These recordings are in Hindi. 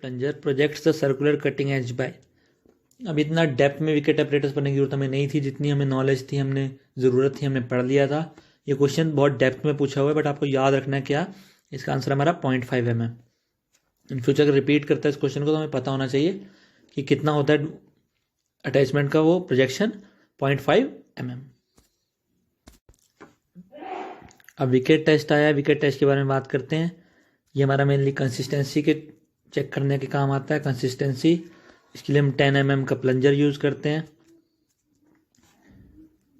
Plunger projects the circular cutting edge by. अब इतना डेप्थ में विकेट अपरेटस पढ़ने की जरूरत हमें नहीं थी, जितनी हमें नॉलेज थी, हमने ज़रूरत थी, हमने पढ़ लिया था। ये क्वेश्चन बहुत डेप्थ में पूछा हुआ है, बट आपको याद रखना है क्या, इसका आंसर हमारा 0.5 mm। इन फ्यूचर अगर रिपीट करता है इस क्वेश्चन को तो हमें पता होना चाहिए कि कितना होता है अटैचमेंट का वो प्रोजेक्शन, 0.5 mm। अब विकेट टेस्ट आया, विकेट टेस्ट के बारे में बात करते हैं। ये हमारा मेनली कंसिस्टेंसी के चेक करने के काम आता है, कंसिस्टेंसी। इसके लिए हम 10 mm का प्लंजर यूज़ करते हैं,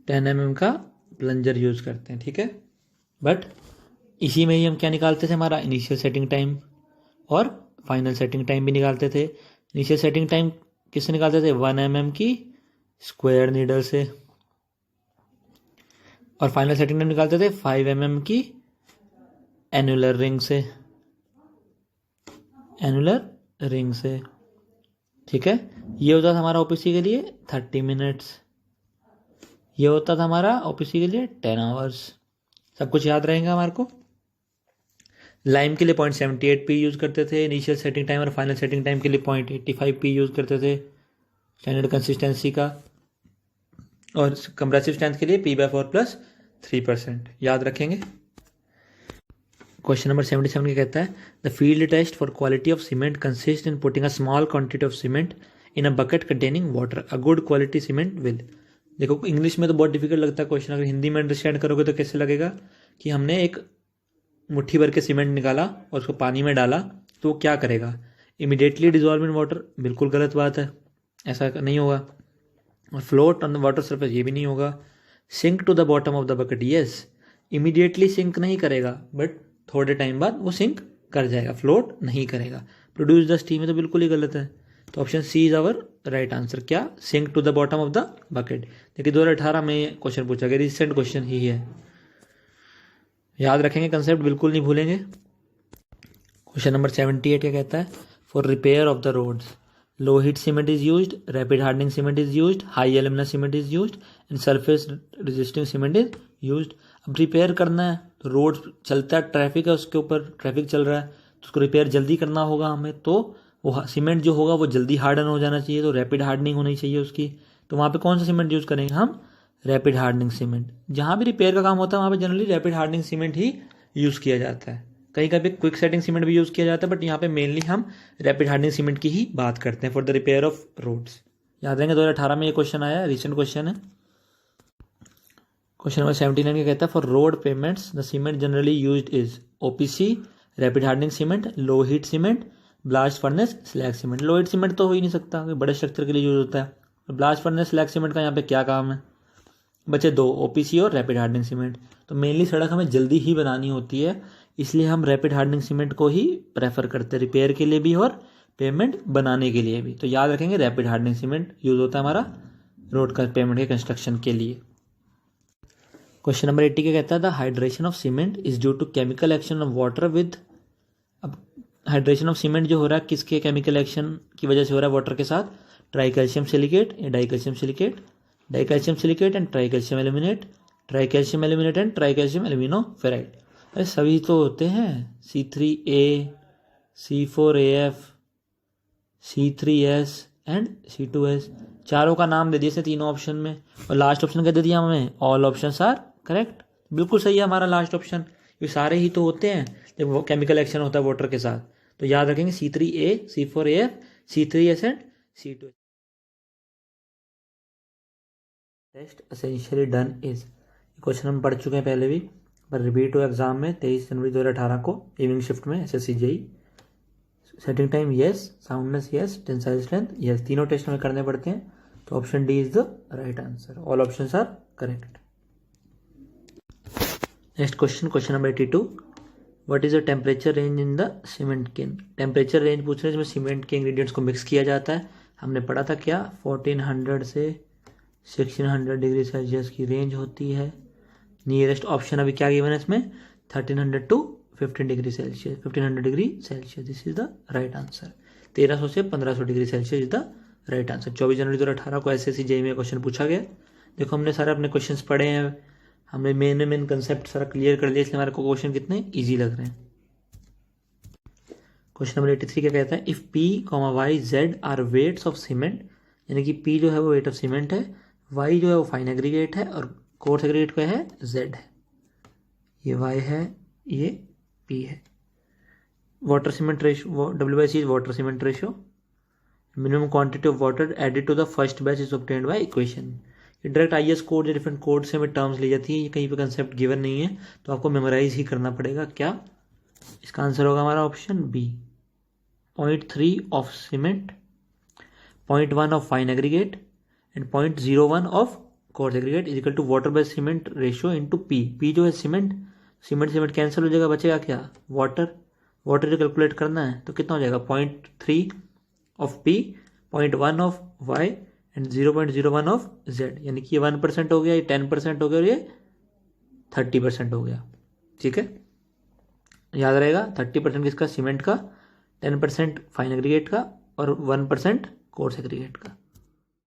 10 mm का प्लंजर यूज़ करते हैं, ठीक है। बट इसी में ही हम क्या निकालते थे, हमारा इनिशियल सेटिंग टाइम और फाइनल सेटिंग टाइम भी निकालते थे। इनिशियल सेटिंग टाइम किससे निकालते थे, 1 mm की स्क्वायर नीडल से, और फाइनल सेटिंग टाइम निकालते थे 5 mm की एनुलर रिंग से, एनुलर रिंग से, ठीक है। ये होता था हमारा ओपीसी के लिए 30 मिनट्स, ये होता था हमारा ओपीसी के लिए 10 आवर्स। सब कुछ याद रहेगा हमारे को। लाइम के लिए 0.78 p यूज़ करते थे इनिशियल सेटिंग टाइम, और फाइनल सेटिंग टाइम के लिए 0.85 p यूज़ करते थे स्टैंडर्ड कंसिस्टेंसी का, और कंप्रेसिव स्ट्रेंथ के लिए P/4 + 3%। याद रखेंगे। क्वेश्चन नंबर 77 क्या कहता है, the field test for quality of cement consist in putting a small quantity of cement in a bucket containing water, a good quality cement will. देखो इंग्लिश में तो बहुत डिफिकल्ट लगता है क्वेश्चन, अगर हिंदी में अंडरस्टैंड करोगे तो कैसे लगेगा कि हमने एक मुट्ठी भर के सीमेंट निकाला और उसको पानी में डाला तो वो क्या करेगा, इमीडिएटली डिजॉल्व इन वाटर। बिल्कुल गलत बात है, ऐसा नहीं होगा। और float on the water surface, ये भी नहीं होगा। Sink to the bottom of the bucket, yes, immediately sink नहीं करेगा, बट थोड़े टाइम बाद वो सिंक कर जाएगा, फ्लोट नहीं करेगा। प्रोड्यूस द स्टीम, है तो बिल्कुल ही गलत है। तो option C is our right answer. क्या, sink to the bottom of the bucket. देखिए 2018 में क्वेश्चन पूछा गया, रिसेंट क्वेश्चन ही है, याद रखेंगे कंसेप्ट, बिल्कुल नहीं भूलेंगे। क्वेश्चन नंबर 78 क्या कहता है, for repair of the roads low heat cement is used, rapid hardening cement is used, high alumina cement is used and surface resisting cement is used. अब रिपेयर करना है तो रोड चलता है, ट्रैफिक है उसके ऊपर, ट्रैफिक चल रहा है तो उसको रिपेयर जल्दी करना होगा हमें, तो वो सीमेंट जो होगा वो जल्दी हार्डन हो जाना चाहिए, तो रैपिड हार्डनिंग होनी चाहिए उसकी। तो वहाँ पे कौन सा सीमेंट यूज़ करेंगे हम, रैपिड हार्डनिंग सीमेंट। जहाँ भी रिपेयर का काम होता है वहाँ पे जनरली रैपिड हार्डनिंग सीमेंट ही यूज़ किया जाता है। कहीं कभी क्विक सेटिंग सीमेंट भी यूज़ किया जाता है, बट यहाँ पे मेनली हम रैपिड हार्डनिंग सीमेंट की ही बात करते हैं for the repair of roads. याद रहेंगे 2018 में ये क्वेश्चन आया, रिसेंट क्वेश्चन है। क्वेश्चन नंबर 79 क्या कहता है, for road pavements the cement generally used is OPC, rapid hardening cement, low heat cement, blast furnace slag cement. Low heat cement तो हो ही नहीं सकता, बड़े स्ट्रक्चर के लिए यूज होता है। ब्लास्ट फर्नेस स्लैग सीमेंट का यहाँ पे क्या काम है, बचे दो, ओपीसी और रैपिड हार्डनिंग सीमेंट। तो मेनली सड़क हमें जल्दी ही बनानी होती है, इसलिए हम रैपिड हार्डनिंग सीमेंट को ही प्रेफर करते हैं, रिपेयर के लिए भी और पेमेंट बनाने के लिए भी। तो याद रखेंगे रैपिड हार्डनिंग सीमेंट यूज होता है हमारा रोड का पेमेंट के कंस्ट्रक्शन के लिए। क्वेश्चन नंबर 80 क्या कहता है, the hydration of cement is due to chemical action of water with. अब हाइड्रेशन ऑफ सीमेंट जो हो रहा है किसके केमिकल एक्शन की वजह से हो रहा है वाटर के साथ, ट्राइकैल्शियम सिलिकेट या dicalcium silicate, dicalcium silicate and tricalcium aluminate, tricalcium aluminate and tricalcium aluminoferrite. अरे सभी तो होते हैं, C3A, C4AF, C3S and C2S। चारों का नाम दे दिए तीनों ऑप्शन में, और लास्ट ऑप्शन क्या दे दिया हमें, ऑल ऑप्शंस आर करेक्ट। बिल्कुल सही है हमारा लास्ट ऑप्शन, ये सारे ही तो होते हैं जब वो केमिकल एक्शन होता है वाटर के साथ। तो याद रखेंगे C3A, C4AF, C3S and C2S। Test essentially done is, question हम पढ़ चुके हैं पहले भी, पर रिपीट हो एग्जाम में 23 जनवरी 2018 को इवनिंग शिफ्ट में SSC JEE। Setting time yes, soundness yes, tensile strength yes, तीनों टेस्ट हमें करने पड़ते हैं। तो option D is the right answer, all options are correct. Next question, question number 82, what is the temperature range in the cement kiln. Temperature range पूछ रहे हैं जिसमें सीमेंट के इंग्रेडिएंट्स को मिक्स किया जाता है। हमने पढ़ा था क्या, 1400 से 1600 डिग्री सेल्सियस की रेंज होती है। नियरेस्ट ऑप्शन अभी क्या गिवन है इसमें, 1300 to 15 degree Celsius, 1500 degree Celsius, this is the right answer. 1300 से 1500 degree Celsius is the right answer. 24 जनवरी 2018 को SSC JEE में क्वेश्चन पूछा गया। देखो हमने सारे अपने क्वेश्चंस पढ़े हैं, हमने मेन कंसेप्ट सारा क्लियर कर लिया, इसलिए हमारे को क्वेश्चन कितने ईजी लग रहे हैं। क्वेश्चन नंबर 83 क्या कहता है, if P, Y, Z are weights of cement, यानी कि P जो है वो वेट ऑफ सीमेंट है, Y जो है वो फाइन एग्रीगेट है और कोर्स एग्रीगेट क्या है, Z है। ये Y है, ये P है। Water cement ratio, WC is water cement ratio. Minimum quantity of water added to the first batch is obtained by equation. ये डायरेक्ट IS कोड या डिफरेंट कोड से हमें टर्म्स ली जाती है, ये कहीं पे कंसेप्ट गिवन नहीं है, तो आपको मेमोराइज ही करना पड़ेगा। क्या इसका आंसर होगा हमारा option B. 0.3 of cement, 0.1 of fine aggregate and 0.01 of coarse aggregate is equal to water by cement ratio into P जो है सीमेंट, सीमेंट कैंसिल हो जाएगा, बचेगा क्या, वाटर। वाटर कैलकुलेट करना है तो कितना हो जाएगा, 0.3 of P, 0.1 of Y and 0.01 of Z, यानी कि ये 1% हो गया, ये 10% हो गया और ये 30% हो गया। ठीक है, याद रहेगा 30% किसका, सीमेंट का, 10% फाइन एग्रीगेट का और 1% कोर्स एग्रीगेट का।